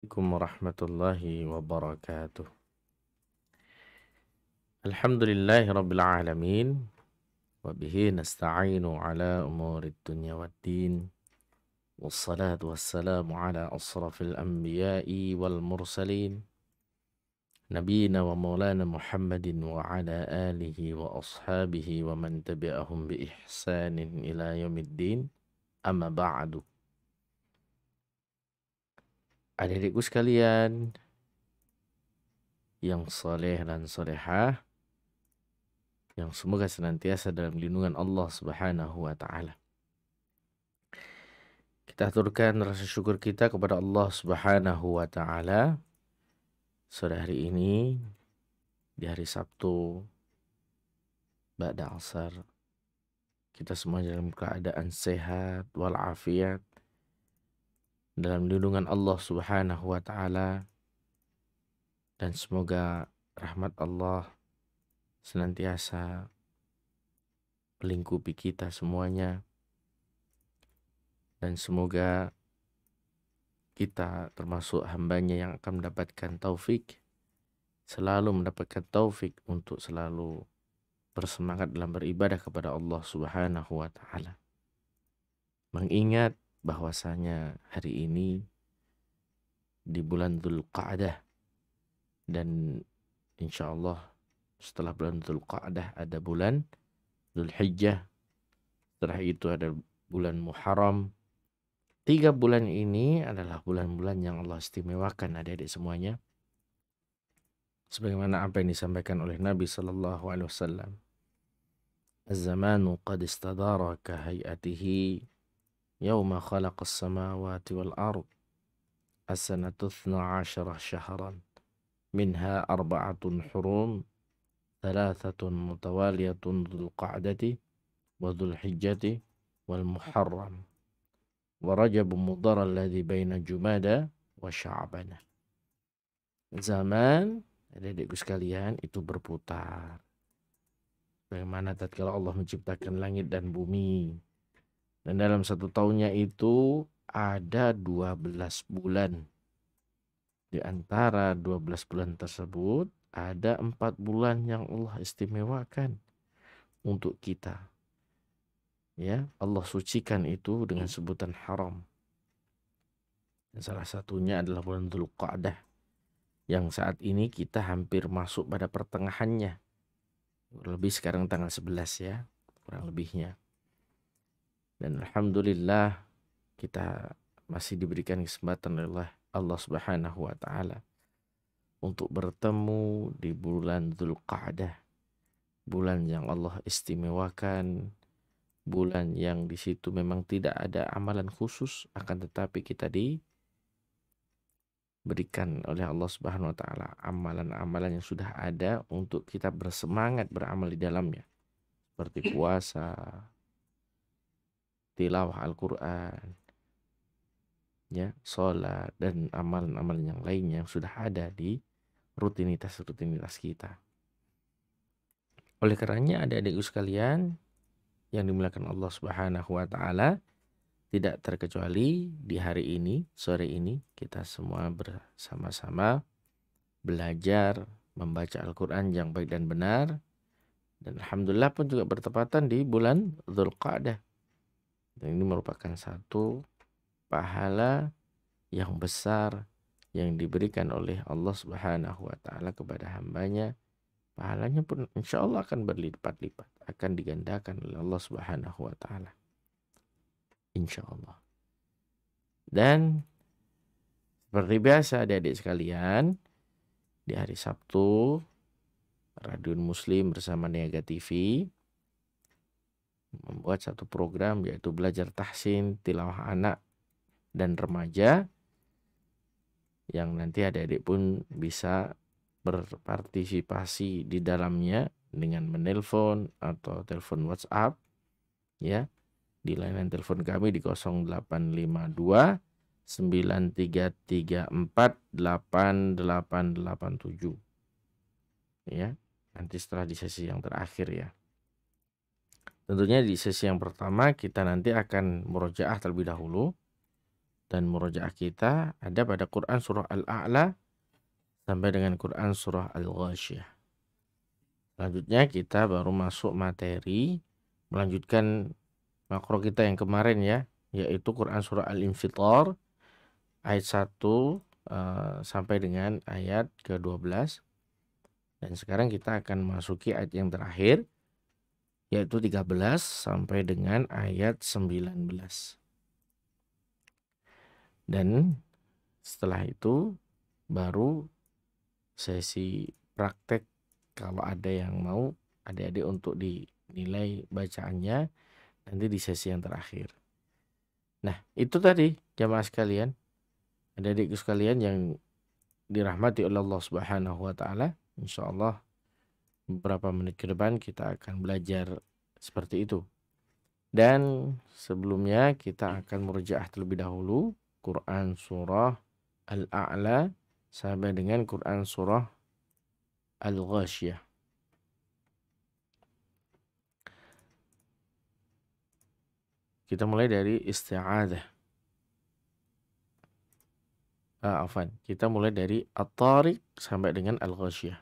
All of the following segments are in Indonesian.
Assalamualaikum warahmatullahi wabarakatuh. Alhamdulillahi rabbil alamin. Wabihi nasta'inu ala umurid dunya waddin. Wassalatu wassalamu ala asrafil anbiya'i wal mursalin. Nabiyina wa maulana Muhammadin wa ala alihi wa ashabihi wa man tabi'ahum bi ihsanin ila yaumiddin. Amma ba'du. Adik-adikku sekalian yang saleh dan salehah, yang semoga senantiasa dalam lindungan Allah Subhanahu wa taala. Kita aturkan rasa syukur kita kepada Allah Subhanahu wa taala sore hari ini di hari Sabtu ba'da asar. Kita semua dalam keadaan sehat walafiat dalam lindungan Allah Subhanahu wa taala, dan semoga rahmat Allah senantiasa melingkupi kita semuanya, dan semoga kita termasuk hambanya yang akan mendapatkan taufik, selalu mendapatkan taufik untuk selalu bersemangat dalam beribadah kepada Allah Subhanahu wa taala. Mengingat bahwasanya hari ini di bulan Dzulqa'dah, dan insya Allah setelah bulan Dzulqa'dah ada bulan Dzulhijjah, setelah itu ada bulan Muharram. 3 bulan ini adalah bulan-bulan yang Allah istimewakan adik-adik semuanya. Sebagaimana apa yang disampaikan oleh Nabi sallallahu alaihi wasallam. Az-zamanu qad istadara ka hayatihi yawma khalaqas samawati wal ard. As-sanatu 12 syahran. Minha arba'atun hurum. Thalathatun mutawaliyatun dzulqa'dati wa dzulhijjati wal muharram. Wa rajab mudhar alladhi baina jumada wa sya'bana. Zaman, adik-adikku sekalian, itu berputar. Bagaimana tatkala Allah menciptakan langit dan bumi. Dan dalam satu tahunnya itu ada 12 bulan. Di antara 12 bulan tersebut ada 4 bulan yang Allah istimewakan untuk kita. Ya, Allah sucikan itu dengan sebutan haram. Dan salah satunya adalah bulan Dzulqa'dah, yang saat ini kita hampir masuk pada pertengahannya. Lebih sekarang tanggal 11 ya, kurang lebihnya. Dan alhamdulillah kita masih diberikan kesempatan oleh Allah Subhanahu wa taala untuk bertemu di bulan Dzulqa'dah. Bulan yang Allah istimewakan, bulan yang di situ memang tidak ada amalan khusus, akan tetapi kita diberikan oleh Allah Subhanahu wa taala amalan-amalan yang sudah ada untuk kita bersemangat beramal di dalamnya, seperti puasa, tilawah Al-Qur'an, ya, salat, dan amalan-amalan yang lainnya yang sudah ada di rutinitas-rutinitas kita. Oleh karenanya adik-adikku sekalian yang dimuliakan Allah Subhanahu wa taala, tidak terkecuali di hari ini, sore ini, kita semua bersama-sama belajar membaca Al-Quran yang baik dan benar. Dan alhamdulillah pun juga bertepatan di bulan Dzulqa'dah. Dan ini merupakan satu pahala yang besar yang diberikan oleh Allah Subhanahu wa taala kepada hambanya. Pahalanya pun insya Allah akan berlipat-lipat, akan digandakan oleh Allah Subhanahu wa taala, insya Allah. Dan seperti biasa adik-adik sekalian, di hari Sabtu Radio Muslim bersama Niaga TV membuat satu program, yaitu belajar tahsin tilawah anak dan remaja, yang nanti adik-adik pun bisa berpartisipasi di dalamnya dengan menelpon atau telepon WhatsApp, ya, di layanan telepon kami di 0852 9334 8887, ya. Nanti setelah di sesi yang terakhir, ya. Tentunya di sesi yang pertama kita nanti akan murojaah terlebih dahulu dan murojaah kita ada pada Quran surah Al-A'la sampai dengan Quran surah Al-Ghasyiyah. Selanjutnya kita baru masuk materi, melanjutkan makro kita yang kemarin ya, yaitu Quran surah Al-Infitar ayat 1 sampai dengan ayat ke-12. Dan sekarang kita akan memasuki ayat yang terakhir, yaitu 13 sampai dengan ayat 19. Dan setelah itu baru sesi praktek kalau ada yang mau adik-adik untuk dinilai bacaannya nanti di sesi yang terakhir. Nah, itu tadi jamaah sekalian, adik-adikku sekalian yang dirahmati oleh Allah Subhanahu wa taala. Insyaallah beberapa menit ke depan kita akan belajar seperti itu. Dan sebelumnya kita akan murojaah terlebih dahulu Quran surah Al-A'la sampai dengan Quran surah Al-Ghasyiyah. Kita mulai dari isti'adzah. Kita mulai dari At-Tariq sampai dengan Al-Ghasyiyah.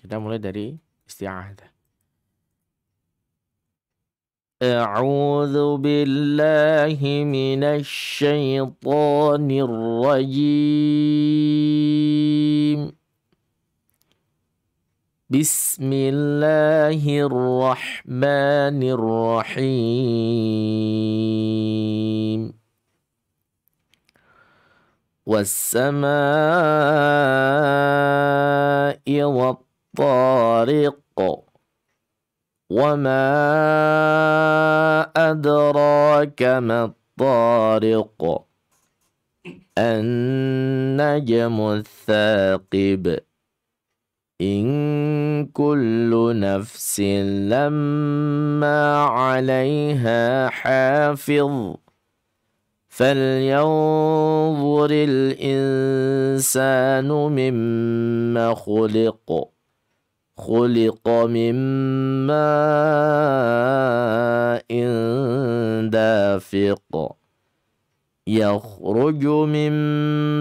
Kita mulai dari isti'adzah. A'udzu billahi minasy syaithanir rajim. Bismillahirrahmanirrahim. Was-samaa'i wat-tariq. Wa ma adraka mat-tariq. An-najmu ats-tsaqib. In kullu nafsin lamma 'alaiha hafiz. فلينظر الإنسان مما خلق. خلق من ماء دافق. يخرج من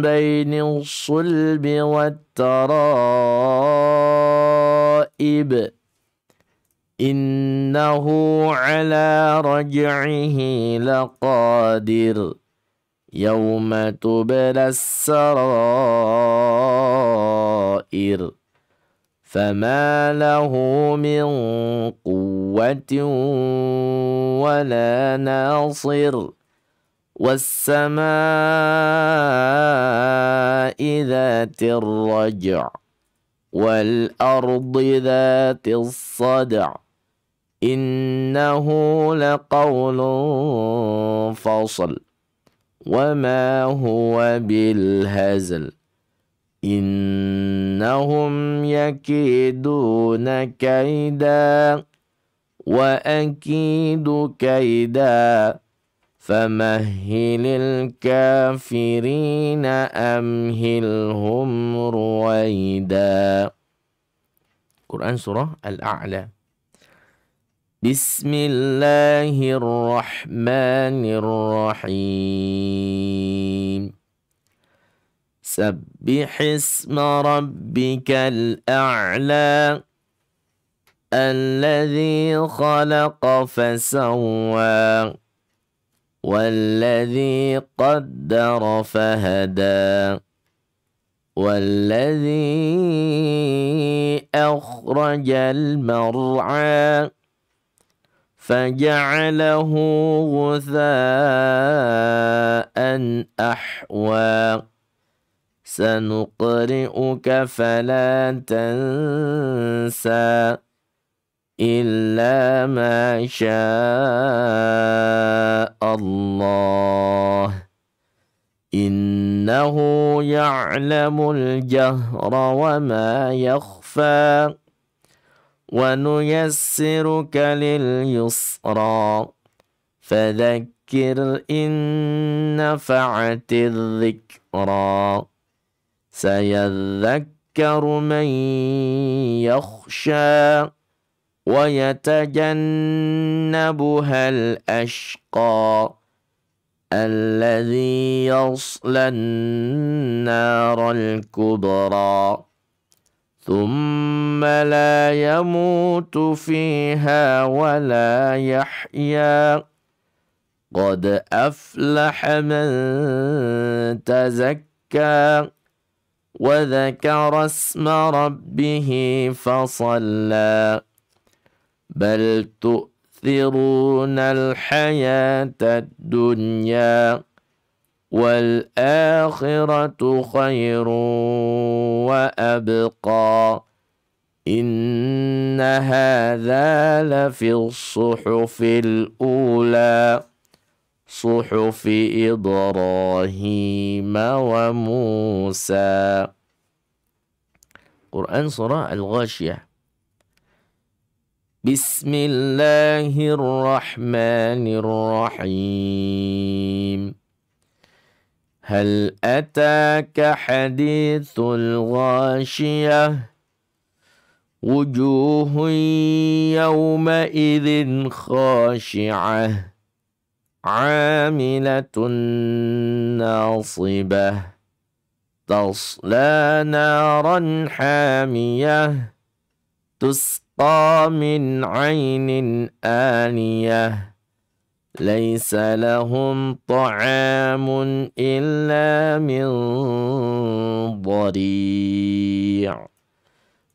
بين الصلب والترائب. إنه على رجعه لقادر. يوم تبلى السرائر. فما له من قوة ولا ناصر. والسماء ذات الرجع. والأرض ذات الصدع. إنه لقول فصل. وما هو بالهزل. إنهم يكيدون كيدا. وأكيد كيدا. فمهل الكافرين أمهلهم رويدا. Quran surah Al-A'la. Bismillahirrahmanirrahim. Sabbih isma rabbikal a'la. Alladzi khalaqa fasawwa. والذي قدر فهدى. والذي أخرج المرعى. فجعله غثاء أحوى. سنقرئك فلا تنسى إلا ما شاء الله. إنه يعلم الجهر وما يخفى. ونيسرك لليسرى. فذكر إن نفعت الذكرى. سيذكر من يخشى. ويتجنبها الأشقى. الذي يصلى النار الكبرى ثم لا يموت فيها ولا يحيا قد أفلح من تزكى وذكر اسم ربه فصلى بل تؤثرون الحياة الدنيا والآخرة خير وأبقى إن هذا لفي الصحف الأولى صحف إبراهيم وموسى. Quran Surah Al-Ghasyiyah. Bismillahirrahmanirrahim. Hal ataka hadithul ghashiyah wujuhun yawma idhin khashi'ah Amilatun nasibah tasla naran hamiyah tusqa min aynin aniyah laysa lahum ta'amun illa min dhari'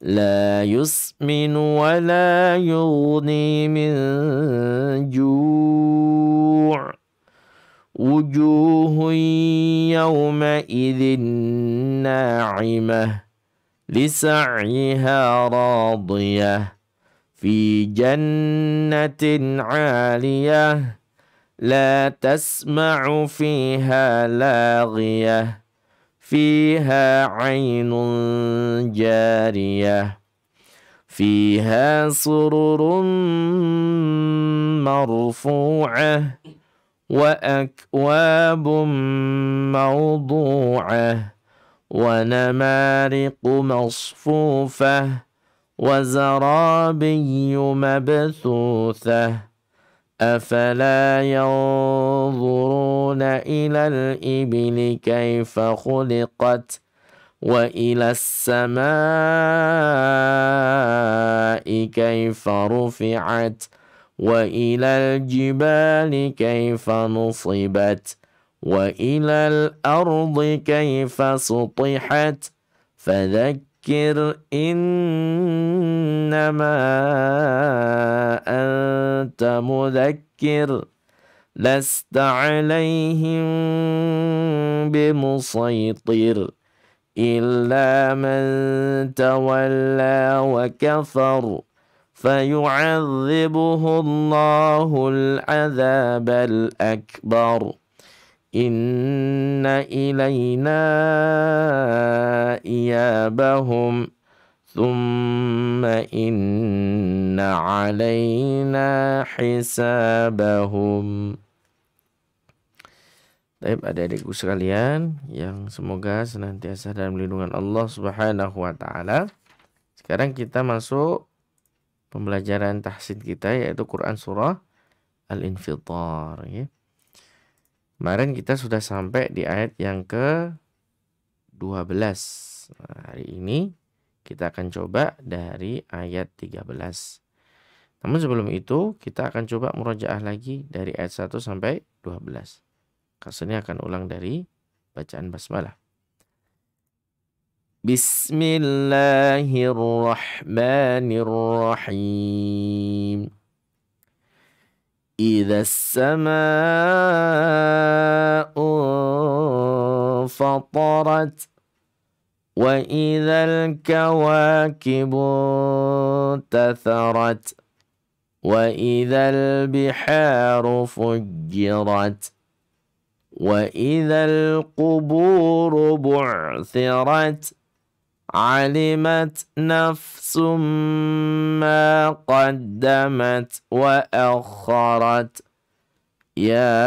la yusminu wa la yughni min ju' wujuhun yawma idhin na'imah lisa'yiha radiyah fi jannatin 'aliyah la tasma'u fiha laghiyah fiha 'aynun jariyah fiha sururun marfu'ah wa akwabun mawdu'ah wa namariqu masfufah wa zarabiyyu mabthuthah afala yanzuruna ilal ibili kayfa khuliqat wa ilas samai kayfa rufi'at wa ilal jibali kayfa nusibat wa ilal ardi kayfa sutihat fadhakkir innama anta mudhakkir lasta alayhim bimusaytir illa man tawalla wa kafar فيعذبه الله العذاب الأكبر إن إلينا إيابهم ثم إن علينا حسابهم. Baik, adik-adikku sekalian yang semoga senantiasa dalam lindungan Allah Subhanahu wa taala. Sekarang kita masuk pembelajaran tahsin kita, yaitu Quran Surah Al-Infitar, ya. Kemarin kita sudah sampai di ayat yang ke-12. Nah, hari ini kita akan coba dari ayat 13. Namun sebelum itu kita akan coba murojaah lagi dari ayat 1 sampai 12. Kasusnya akan ulang dari bacaan basmalah. Bismillahirrahmanirrahim. Idza as-samaa'u fatarat wa idzal kawakibu tatharat wa idzal biharu fujjirat wa idzal quburu bu'thirat علمت نفس ما قدمت وأخرت يا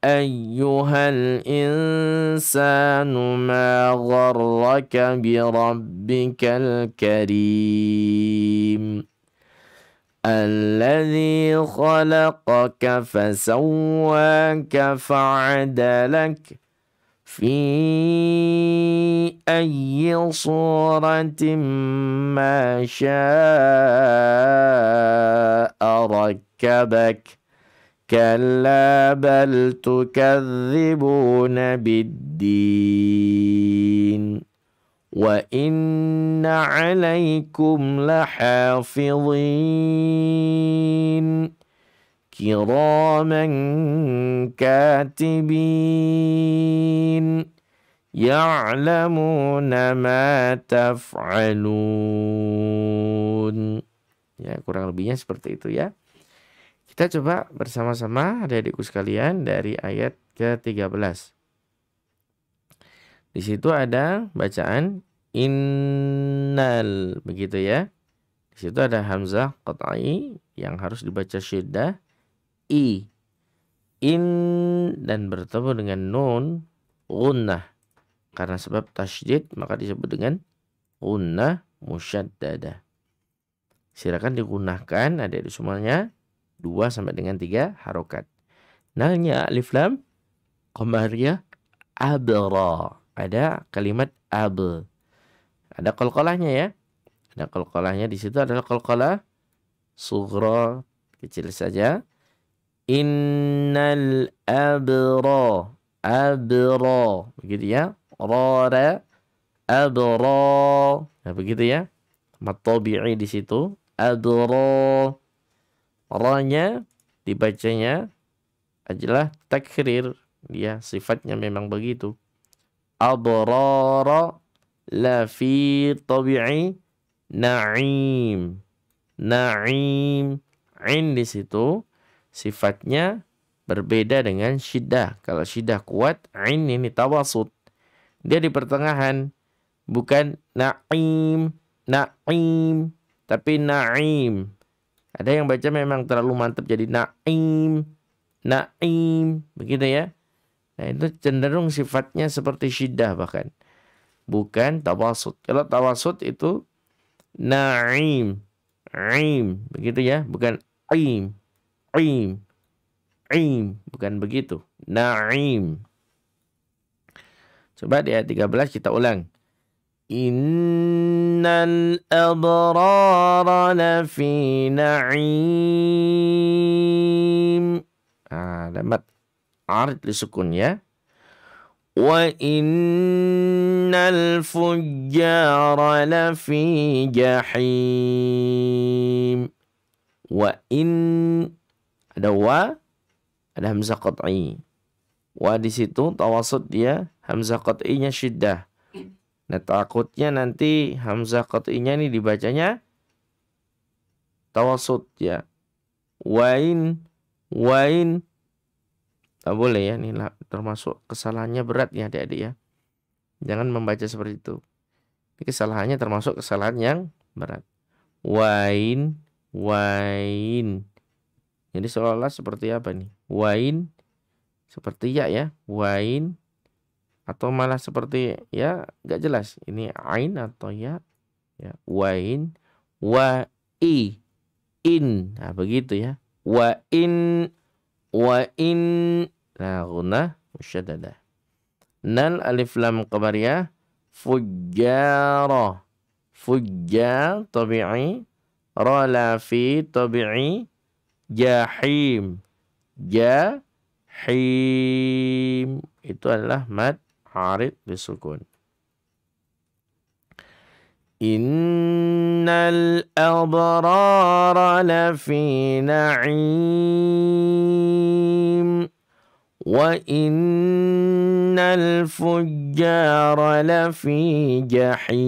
أيها الإنسان ما غرك بربك الكريم Alladzi khalaqaka fasawwaka fa'adalak fi ayyi suratin ma syaa rakkabak. Kalla bal tukadzibuna biddin. Wa inna alaikum lahafidhin kiraman katibin ya'lamuna ma taf'alun. Ya, kurang lebihnya seperti itu ya. Kita coba bersama-sama adik-adikku sekalian dari ayat ke-13. Di situ ada bacaan innal, begitu ya. Di situ ada hamzah qat'i yang harus dibaca syiddah i. In dan bertemu dengan nun gunnah. Karena sebab tasydid maka disebut dengan gunnah musyaddadah. Silakan digunakan adik-adik semuanya 2 sampai dengan 3 harokat. Nalnya alif lam qamariyah abra. Ada kalimat ab. Ada qalqalahnya ya. Ada qalqalahnya, di situ adalah qalqalah sughra, kecil saja. Innal abra. Abra. Begitu ya. Rara abra. Nah, begitu ya. Mat tabi'i di situ. Abra. Ra-nya dibacanya adalah takrir. Dia sifatnya memang begitu. Abrara la fi tabi'i na'im. Na'im. Ain di situ sifatnya berbeda dengan syiddah. Kalau syiddah kuat, ain ini tawasud. Dia di pertengahan. Bukan na'im. Na'im. Tapi na'im. Ada yang baca memang terlalu mantap jadi na'im. Na'im. Begitu ya. Nah, itu cenderung sifatnya seperti syiddah bahkan. Bukan tawasud. Kalau tawasud itu na'im. Aim. Begitu ya. Bukan aim. Aim. Aim. Bukan begitu. Na'im. Coba di ayat 13 kita ulang. Innal abrara lafi na'im. Ada mat arid disukun ya. Wa innal fujjara lafi jahim. Wa in, ada wa, ada hamzah qat'i. Wa di situ tawasud dia, hamzah qat'inya syiddah. Nah, takutnya nanti hamzah qat'inya ini dibacanya tawasud ya. Wain. Tak boleh ya, ini termasuk kesalahannya berat ya adik-adik ya. Jangan membaca seperti itu. Ini kesalahannya termasuk kesalahan yang berat. Wain. Jadi seolah-olah seperti apa nih? Wain seperti ya. Wain. Atau malah seperti ya gak jelas. Ini ain atau ya. Wain. Wa-i. In. Nah begitu ya. Wa-in. Nah, gunnah musyaddadah. Nal alif lam qamariyah. Fujjara. Fujjar tabi'i. Ra lafi tabi'i. Jahim. Jahim. Itu adalah mad arid bisukun. Innal abrara lafi na'im. Wa innal fujjara lafi jahim.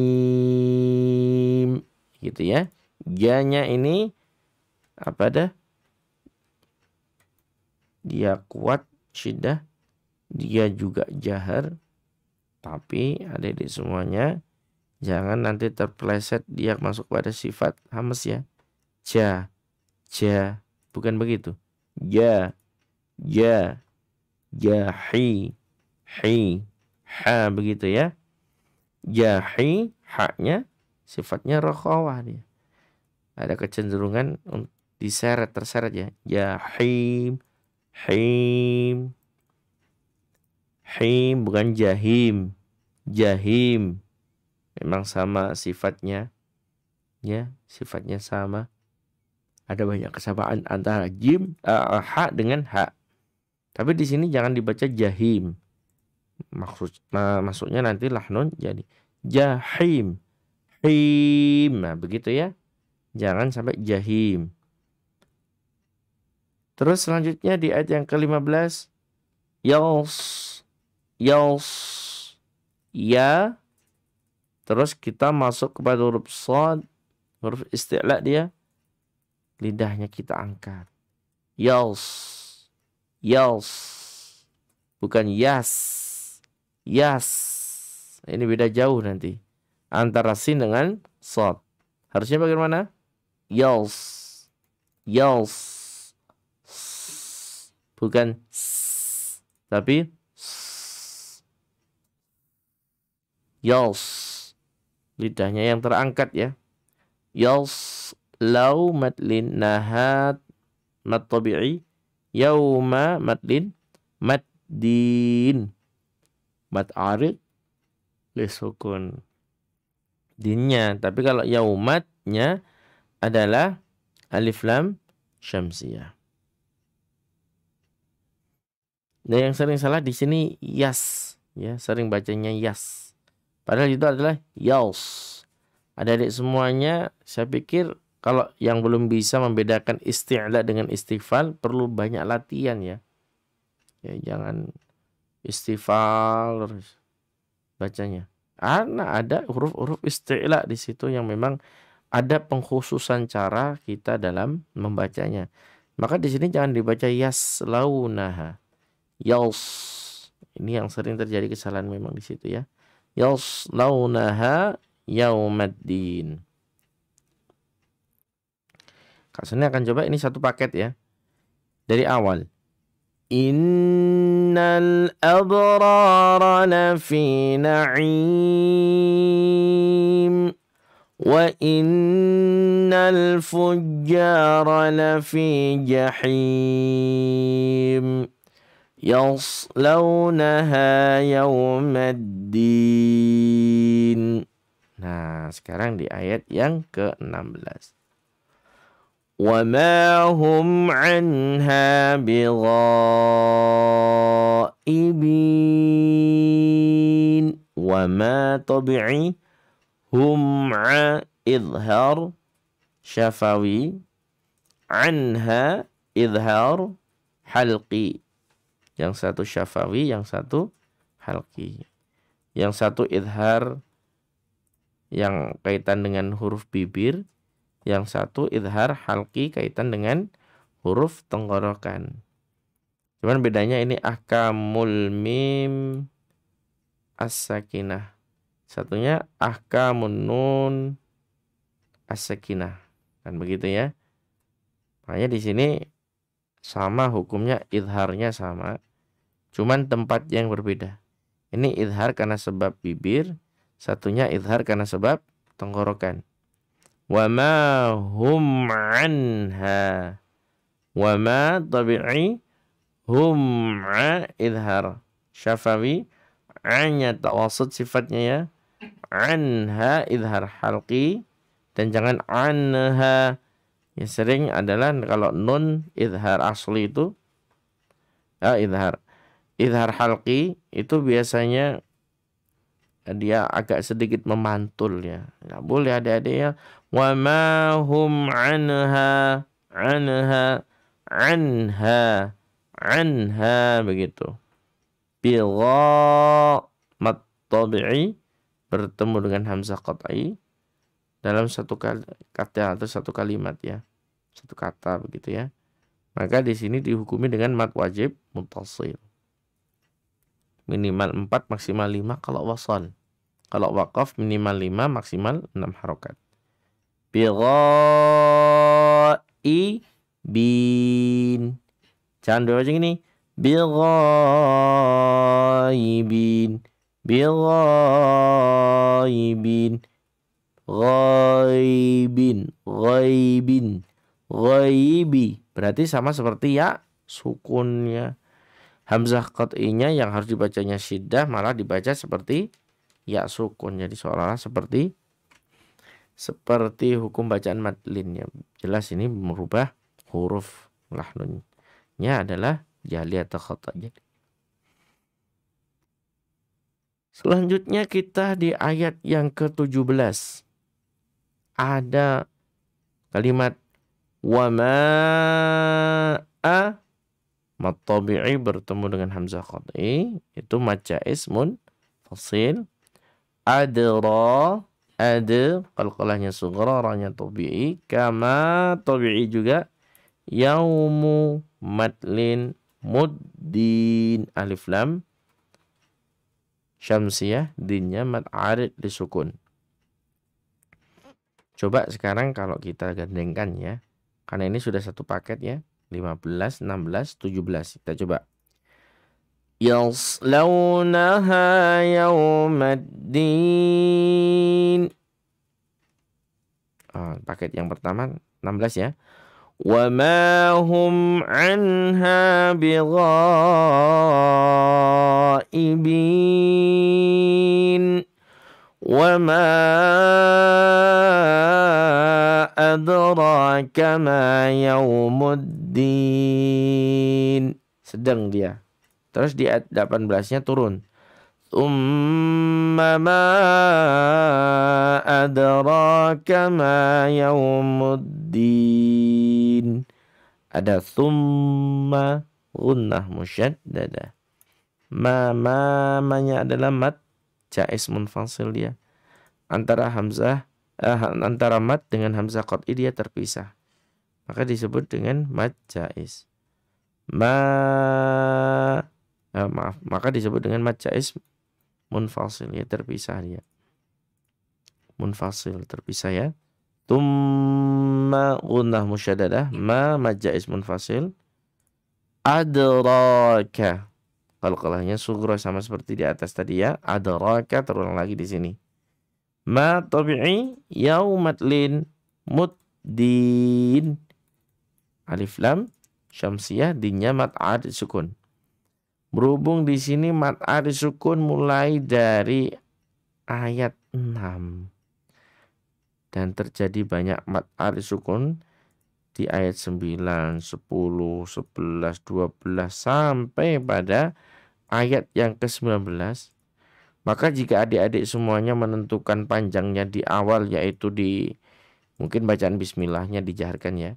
Gitu ya. Janya ini apa dah? Dia kuat, syiddah. Dia juga jahar. Tapi adik-adik semuanya, jangan nanti terpeleset dia masuk pada sifat hamas ya. Ja. Bukan begitu. Ja. Jahi. Hi. Ha. Begitu ya. Jahi. Haknya sifatnya rokhawah dia. Ada kecenderungan diseret, terseret ya. Jahim, him, him bukan jahim, jahim. Memang sama sifatnya, ya, sifatnya sama. Ada banyak kesamaan antara jim, ha dengan ha. Tapi di sini jangan dibaca jahim. Maksudnya nanti lahnun jadi jahim, him. Nah, begitu ya. Jangan sampai jahim. Terus selanjutnya di ayat yang ke-15, yals, yals, ya. Terus kita masuk kepada huruf shad, huruf isti'la dia. Lidahnya kita angkat. Yals, yals. Bukan yas, yas. Ini beda jauh nanti antara sin dengan shad. Harusnya bagaimana? Yals, yals. Bukan s, tapi s. Yals. Lidahnya yang terangkat ya. Yals lau madlin nahat mad tabi'i, yauma madlin maddin, mad arid lisukun dinnya. Tapi kalau yaumatnya adalah alif lam syamsiyah. Nah, yang sering salah di sini yas, ya, sering bacanya yas. Padahal itu adalah yaus. Adik-adik semuanya, saya pikir kalau yang belum bisa membedakan isti'la dengan istifal perlu banyak latihan ya. Ya, jangan istifal terus bacanya. Karena ada huruf-huruf isti'la di situ yang memang ada pengkhususan cara kita dalam membacanya. Maka di sini jangan dibaca yaslaunaha. Yals. Ini yang sering terjadi kesalahan memang di situ ya. Yaslaunaha yaumaddin. Kak Suni akan coba ini satu paket ya. Dari awal. Innal abrara lafi na'im wa innal fujjara lafi jahim yaslaunaha yaumaddin. Nah, sekarang di ayat yang ke-16. Wa ma hum 'anha bighaibin. Wa ma tabi'i hum idhar syafawi, anha idhar halqi. Yang satu syafawi, yang satu halqi. Yang satu idhar yang kaitan dengan huruf bibir, yang satu idhar halqi kaitan dengan huruf tenggorokan. Cuman bedanya ini ahkamul mim as-sakinah. Satunya ahkamun nun as-sakinah. Kan begitu ya. Makanya di sini sama hukumnya, idharnya sama. Cuman tempat yang berbeda. Ini idhar karena sebab bibir, satunya idhar karena sebab tenggorokan. Wa ma hum 'anha. Wa ma tabi'i hum idhar syafawi, anya tawasud sifatnya ya. Anha idhar halqi, dan jangan anha. Yang sering adalah kalau nun idhar asli itu idhar halqi itu biasanya dia agak sedikit memantul ya. Nggak boleh adik-adik ya. Wa ma hum anha begitu. Bigha mat tabi'i bertemu dengan hamzah qat'i dalam satu kata atau satu kalimat ya. Satu kata begitu ya. Maka di sini dihukumi dengan mad wajib muttasil. Minimal 4, maksimal 5 kalau wasal. Kalau waqaf minimal 5, maksimal 6 harokat. Bighaibin. Jangan dua macam ini. Bighaibin. Bighaibin. Ghaibin. Ghaibin. ghaibi. Berarti sama seperti ya sukunnya. Hamzah qat'inya yang harus dibacanya syiddah malah dibaca seperti ya sukun. Jadi seolah-olah seperti hukum bacaan madlinnya. Jelas ini merubah huruf lahnunnya adalah jali atau khata. Selanjutnya kita di ayat yang ke-17. Ada kalimat wa ma'a mat tabi'i bertemu dengan hamzah qat'i itu mad jaiz munfasil. Adra qalqalahnya sughra ranya tabi'i kama tabi'i juga yaumu madlin muddin alif lam syamsiyah dinnya mad arid disukun. Coba sekarang kalau kita gandengkan ya. Karena ini sudah satu paket ya. 15, 16, 17. Kita coba. Yaslaunaha yawmaddin. Paket yang pertama 16 ya. Wa ma hum anha bighaibin. Wa ma adraka ma yaumuddin. Sedang dia. Terus di ayat 18-nya turun. Tsumma ma adraka ma yaumuddin. Ada tsumma gunnah musyaddada. Mamanya adalah mad jaiz munfasil dia. Antara hamzah antara mad dengan hamzah qat'i dia terpisah. Maka disebut dengan mad jaiz. Maka disebut dengan mad jaiz munfasil ya, terpisah dia. Munfasil terpisah ya. Tsumma gunnah musyaddadah mad jaiz munfasil. Adraka qalqalahnya sughra sama seperti di atas tadi ya. Adraka terulang lagi di sini. Ma tabi'i yaumatlin muddin alif lam syamsiyah dinnya mad arid sukun. Berhubung di sini mad arid sukun mulai dari ayat 6 dan terjadi banyak mad arid sukun di ayat 9, 10, 11, 12 sampai pada ayat yang ke-19. Maka jika adik-adik semuanya menentukan panjangnya di awal, yaitu di mungkin bacaan bismillahnya dijaharkan ya.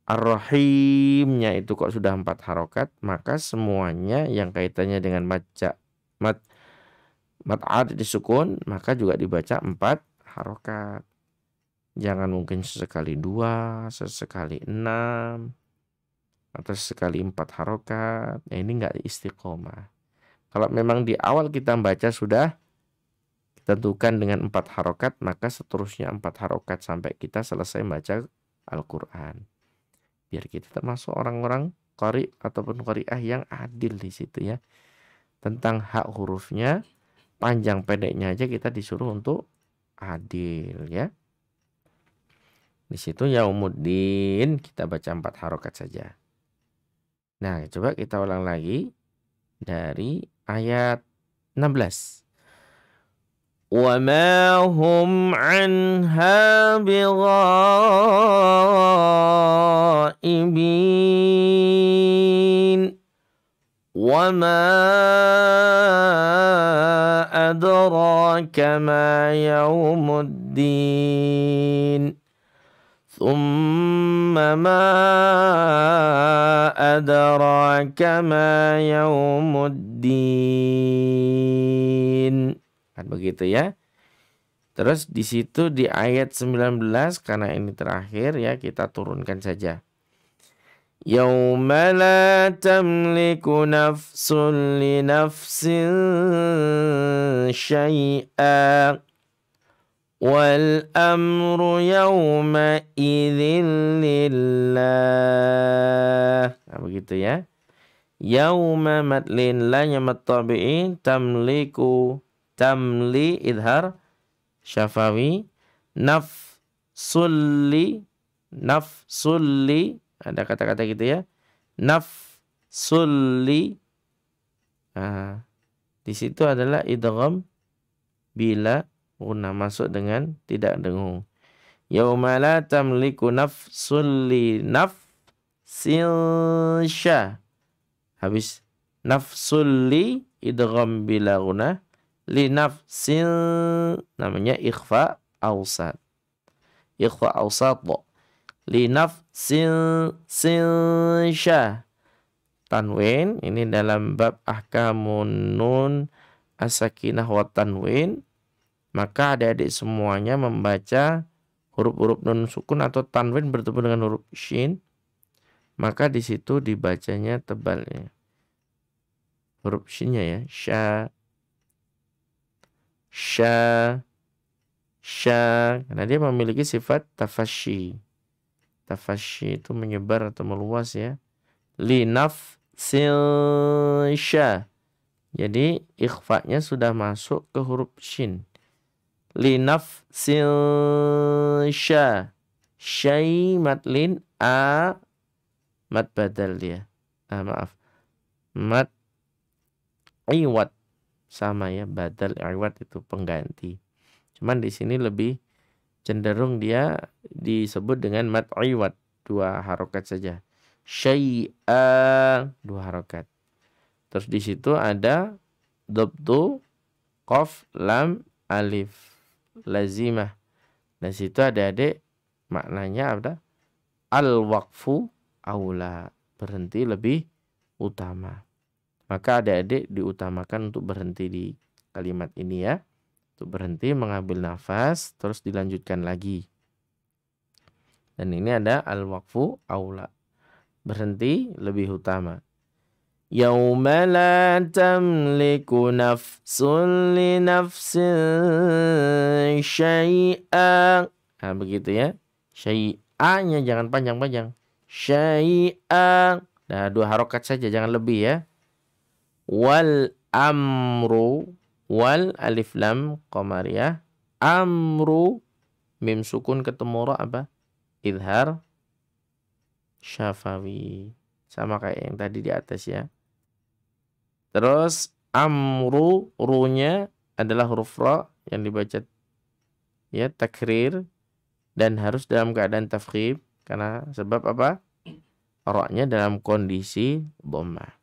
Ar-Rahimnya itu kok sudah 4 harokat, maka semuanya yang kaitannya dengan mad arid disukun, maka juga dibaca 4 harokat. Jangan mungkin sesekali 2, sesekali 6, atau sesekali 4 harokat. Nah, ini enggak istiqomah. Kalau memang di awal kita baca sudah ditentukan dengan 4 harokat, maka seterusnya 4 harokat sampai kita selesai baca Al-Quran. Biar kita termasuk orang-orang qari ataupun qari'ah yang adil di situ ya. Tentang hak hurufnya, panjang pendeknya aja kita disuruh untuk adil ya. Di situ yaumuddin kita baca 4 harokat saja. Nah, coba kita ulang lagi dari ayat 16. Wa ma hum anha bighaibin. Wa ma adraka ma yaumuddin. Tsumma ma adraka ma yaumuddin. Kan begitu ya. Terus di situ di ayat 19 karena ini terakhir ya, kita turunkan saja. Yauma la tamliku nafsun li nafsin syai'a wal amru yawma idzin lillah. Nah, begitu ya. Yauma madlin la nyamat tabi'in tamliku tamli idhar syafawi nafsulli nafsulli, ada kata-kata gitu ya. Nafsulli. Nah, di situ adalah idgham bila guna masuk dengan tidak dengung. Yauma la tamliku nafsul li nafsin syah. Habis nafsul li idgham bila guna, li nafsin namanya ikhfa awsat. Ikhfa awsat li nafsin syah. Tanwin ini dalam bab ahkamun nun as-sakinah wa tanwin, maka adik-adik semuanya membaca huruf-huruf nun sukun atau tanwin bertemu dengan huruf shin, maka di situ dibacanya tebal ya. Huruf shinnya ya, sya, karena dia memiliki sifat tafasyi. Tafasyi itu menyebar atau meluas ya. Linaf sya. Jadi ikhfa'nya sudah masuk ke huruf shin. Linaf sya. Syai matlin a mat badal dia. Maaf. Mat iwat sama ya, badal iwat itu pengganti. Cuman di sini lebih cenderung dia disebut dengan mat iwat, 2 harokat saja. Syai'a 2 harokat. Terus di situ ada dhabtu qaf lam alif lazimah. Dan situ adik-adik maknanya apa? Al-waqfu aula, berhenti lebih utama. Maka adik-adik diutamakan untuk berhenti di kalimat ini ya. Untuk berhenti mengambil nafas terus dilanjutkan lagi. Dan ini ada al-waqfu aula, berhenti lebih utama. Yauma la tamliku nafsun li nafsin syai'a. Nah begitu ya. Syai'anya jangan panjang-panjang. Syai'a. Nah 2 harokat saja, jangan lebih ya. Wal amru, wal alif lam qamariyah. Amru mim sukun ketemu ra apa? Idhar syafawi. Sama kayak yang tadi di atas ya. Terus amru, runya adalah huruf ra yang dibaca ya takrir dan harus dalam keadaan tafkhim, karena sebab apa? Ra-nya dalam kondisi dhammah.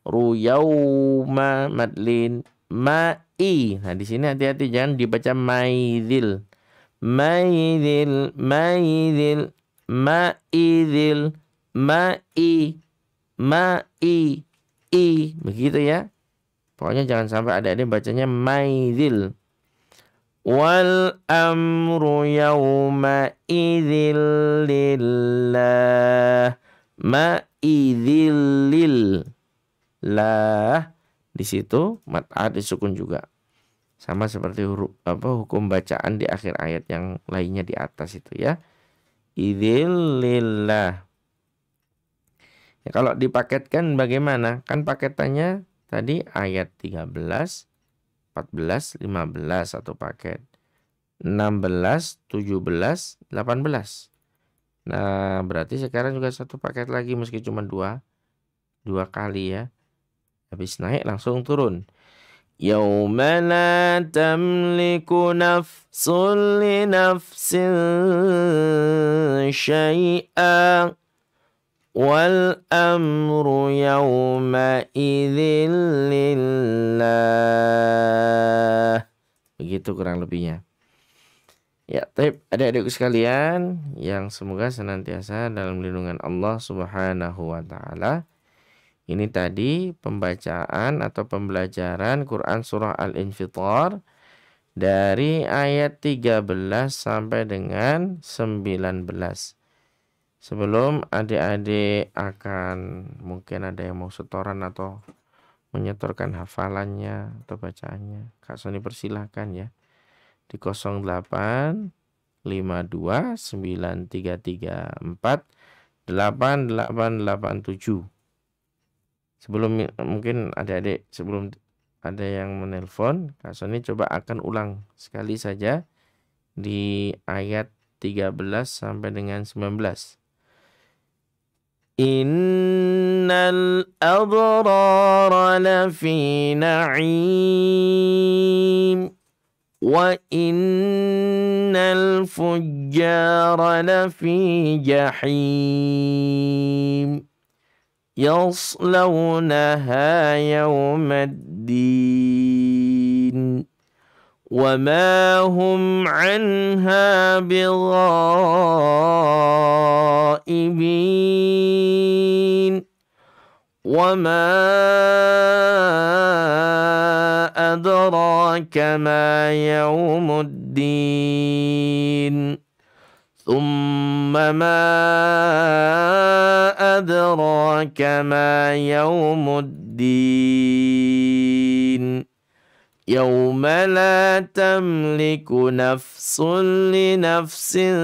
Ru yauma madlin ma'i. Nah di sini hati-hati jangan dibaca maidil. Maidil, maidil, maidil, ma'i, ma'i, i, begitu ya. Pokoknya jangan sampai ada bacanya maidil. Wal amru yawma idzil lillah. Ma'idzil lillah. Di situ mat a disukun juga. Sama seperti huruf hukum bacaan di akhir ayat yang lainnya di atas itu ya. Idzil lillah. Ya, kalau dipaketkan bagaimana? Kan paketannya tadi ayat 13, 14, 15 satu paket. 16, 17, 18. Nah, berarti sekarang juga satu paket lagi meski cuma 2 kali ya. Habis naik langsung turun. Yauma la tamliku nafsun li nafsin syai'a. Wal amru yawma idzin lillah. Begitu kurang lebihnya. Ya, taib adik-adikku sekalian yang semoga senantiasa dalam lindungan Allah Subhanahu wa taala. Ini tadi pembacaan atau pembelajaran Quran surah Al-Infitar dari ayat 13 sampai dengan 19. Sebelum adik-adik akan mungkin ada yang mau setoran atau menyetorkan hafalannya atau bacaannya, Kak Soni persilahkan ya di 08 52 9334 8887. Sebelum mungkin adik-adik sebelum ada yang menelpon, Kak Soni coba akan ulang sekali saja di ayat 13 sampai dengan 19. Innal abrara lafi na'im wa innal fujjara lafi jahim yaslawnaha yawmaddin wa ma hum anha bighaibin wa ma adraka ma yawmuddin thumma ma adraka ma yawmuddin yawma la tamliku nafsun li nafsin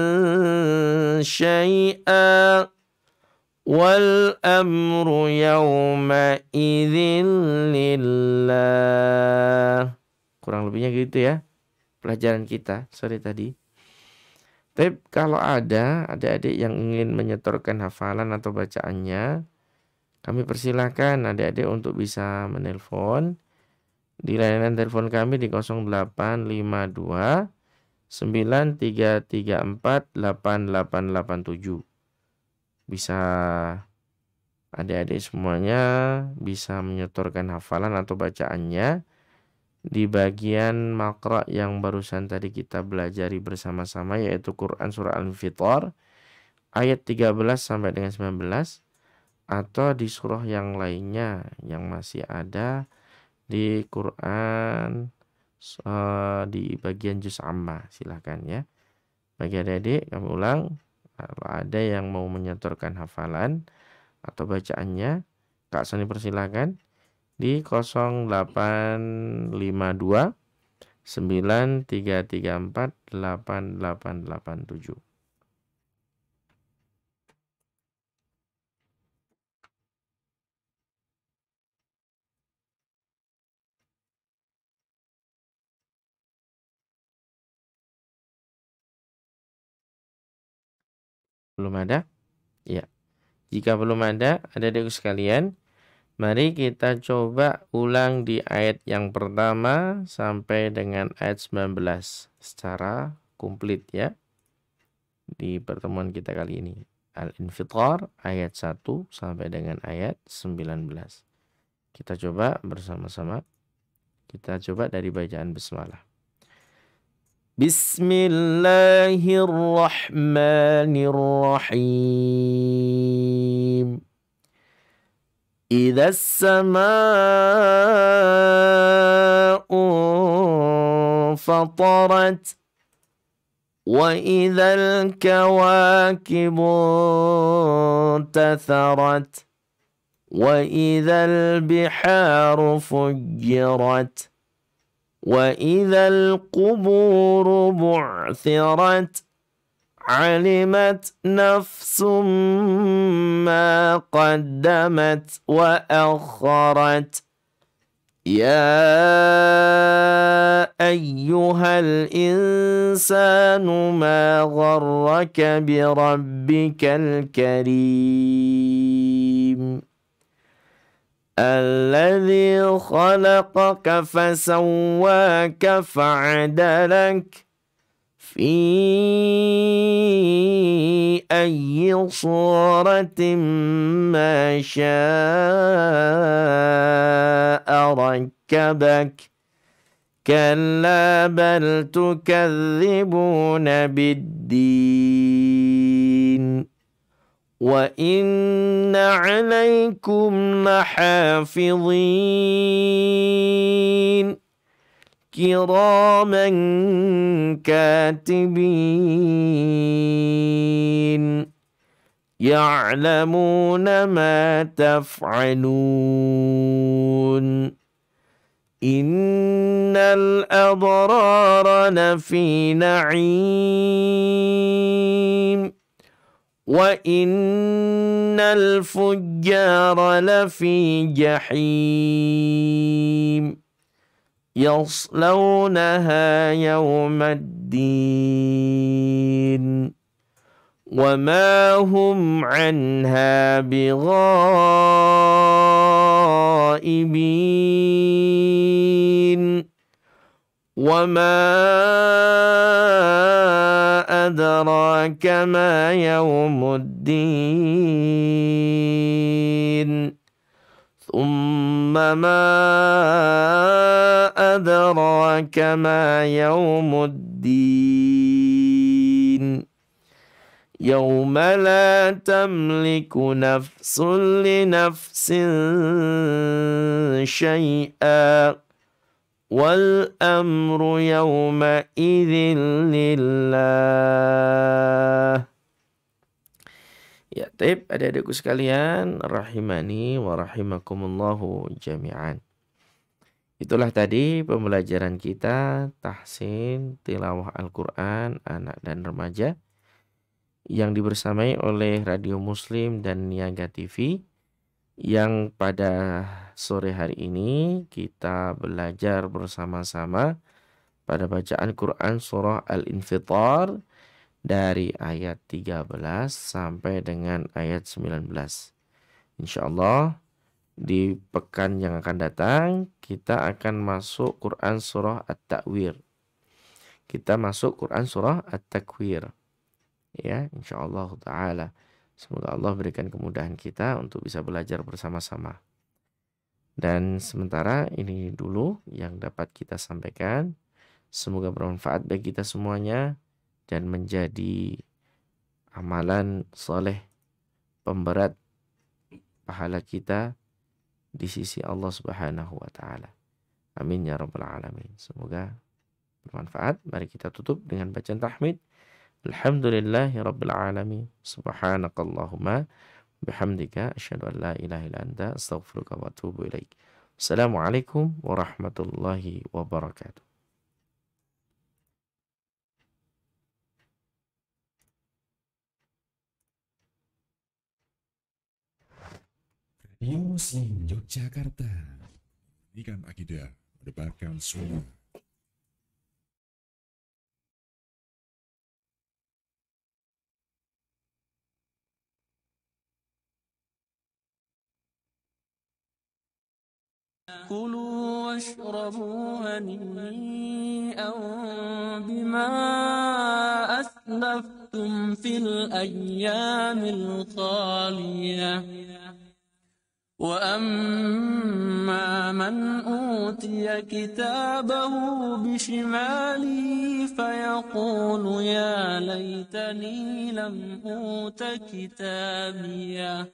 syai'a wal amru yawma idzin lillah. Kurang lebihnya gitu ya pelajaran kita sore tadi. Tapi kalau ada adik-adik yang ingin menyetorkan hafalan atau bacaannya, kami persilahkan adik-adik untuk bisa menelpon di layanan telepon kami di 0852 9334 8887. Bisa adik-adik semuanya bisa menyetorkan hafalan atau bacaannya di bagian makra yang barusan tadi kita belajari bersama-sama, yaitu Quran surah Al-Infitar ayat 13 sampai dengan 19, atau di surah yang lainnya yang masih ada di Quran di bagian juz amma. Silahkan ya bagi adik-adik, kami ulang, kalau ada yang mau menyetorkan hafalan atau bacaannya, Kak Soni persilahkan di 0852 9334 8887. Belum ada? Ya. Jika belum ada adik-adik sekalian, mari kita coba ulang di ayat yang pertama sampai dengan ayat 19 secara komplit ya. Di pertemuan kita kali ini. Al-Infitar ayat 1 sampai dengan ayat 19. Kita coba bersama-sama. Kita coba dari bacaan basmalah. Bismillahirrahmanirrahim. Idza as-samaa'u fatarat wa idzal kawakibu tatharat wa idzal biharu fujjirat وَإِذَا الْقُبُورُ بُعْثِرَتْ عَلِمَتْ نَفْسٌ مَّا قَدَّمَتْ وَأَخَّرَتْ يَا أَيُّهَا الْإِنسَانُ مَا غَرَّكَ بِرَبِّكَ الْكَرِيمِ الذي خلقك فسواك فعدلك في أي صورة ما شاء ركبك كلا بل تكذبون بالدين وَإِنَّ عَلَيْكُمْ لَحَافِظِينَ كِرَامًا كَاتِبِينَ يَعْلَمُونَ مَا تَفْعَلُونَ إِنَّ الْأَبْرَارَ لَفِي نَعِيمٍ وَإِنَّ الْفُجَّارَ لَفِي جَحِيمٍ يصلونها يوم الدين وما هم عنها بغائبين وما أدراك ما يوم الدين ثم ما أدراك ما يوم الدين يوم لا تملك نفس لنفس شيئا والأمر يومئذ لله. Ya, taib adik-adikku sekalian, rahimani wa rahimakumullahu jami'an. Itulah tadi pembelajaran kita tahsin tilawah Al-Quran anak dan remaja yang dibersamai oleh Radio Muslim dan Niaga TV, yang pada sore hari ini kita belajar bersama-sama pada bacaan Quran surah Al-Infitar dari ayat 13 sampai dengan ayat 19. Insyaallah di pekan yang akan datang kita akan masuk Quran surah At-Takwir. Kita masuk Quran surah At-Takwir. Ya, insyaallah taala. Semoga Allah berikan kemudahan kita untuk bisa belajar bersama-sama. Dan sementara ini dulu yang dapat kita sampaikan. Semoga bermanfaat bagi kita semuanya dan menjadi amalan soleh pemberat pahala kita di sisi Allah Subhanahu wa taala. Amin ya rabbal alamin. Semoga bermanfaat. Mari kita tutup dengan bacaan tahmid. Alhamdulillahi rabbil alamin. Subhanakallahumma bihamdika asyhadu an la ilaha illa anta astaghfiruka wa atubu ilaik. Assalamualaikum warahmatullahi wabarakatuh. Radio Muslim Yogyakarta, pendidikan akidah, mendebarkan sunnah. كلوا واشربوا هنيئا بما أسلفتم في الأيام الخالية وأما من أوتي كتابه بشماله فيقول يا ليتني لم أوت كتابيه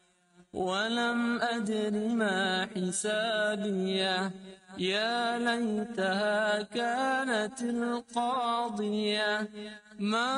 ولم أدر ما حسابيه يا ليتها كانت القاضية ما